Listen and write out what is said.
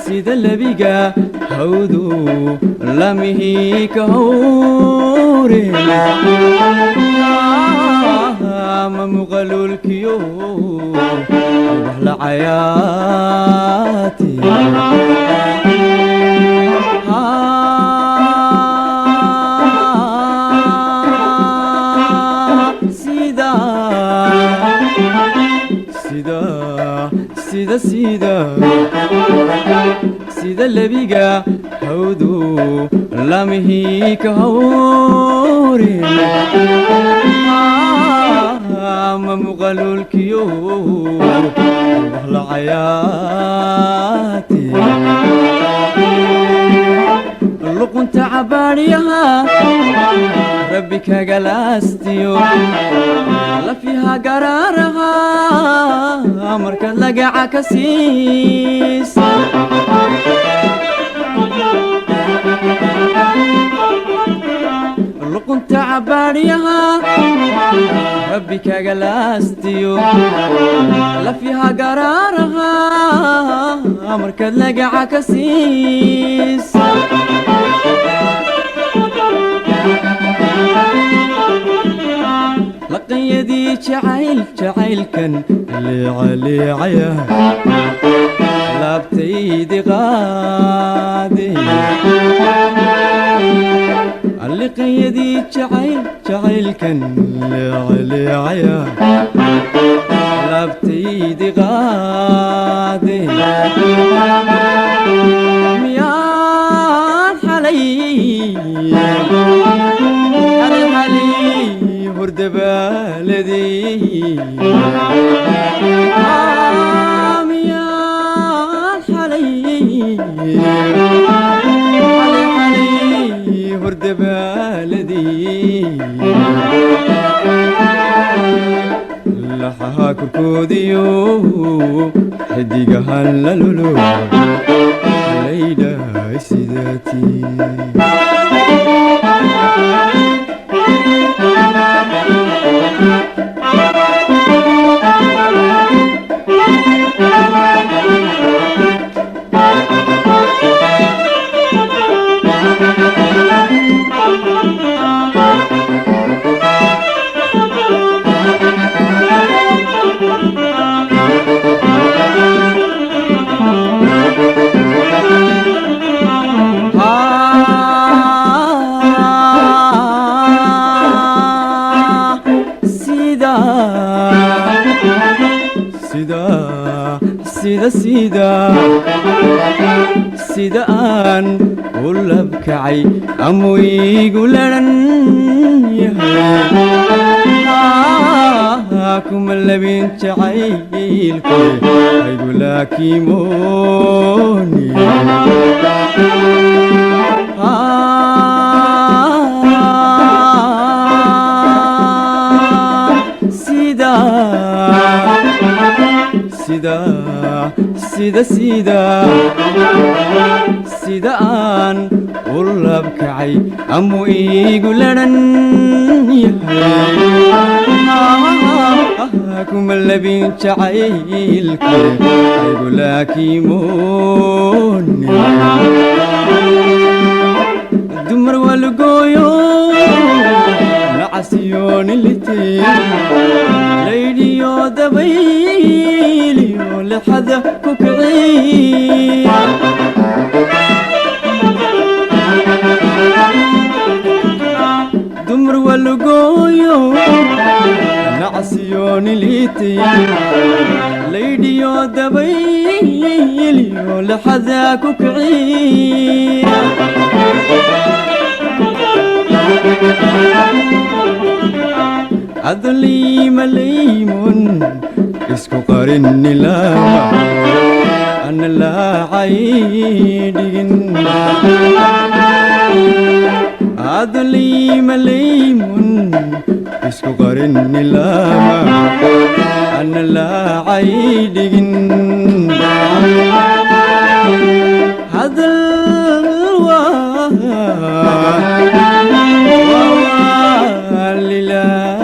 sida labiga hawdu lamihi ka hore ma muqalulkiyo wahla ayati sida labiga hawdu lamihi ka hore ma muqalulkiyo wahla ayati luqunta cabariyaha rabbi kaga laastiyo lafiha gararaha markaad lagaca ka siis luqunta cabariyaha rabbi kaga laastiyo lafiha gararaha markaad lagaca ka siis لقيدي جعيل كان اللي عليا لابتيدي غادي لقيدي جعيل كان اللي عليا لابتيدي غادي ميان حلي ورد بالدي يا حلي ورد بالدي لحها كركوديو حديقة هللولو ليلى سيداتي sida aan u labkacay amuu iigu laran yahay kuma labin jacaylku aygu laakimooni sida aan u labkacay amuu iigu laran yahay kuma labin jacaylku aygu laakimooni dumar waa lagooyo nacasiyooni litee laydiyo dabayliyo lexada ku kiciy dumar waa lagooyo nacasiyooni litee laydiyo dabayliyo lexada ku kiciy adli malaymun isku qarinni lama ana la aydin adli malaymun isku qarinni lama ana la aydin hadal لله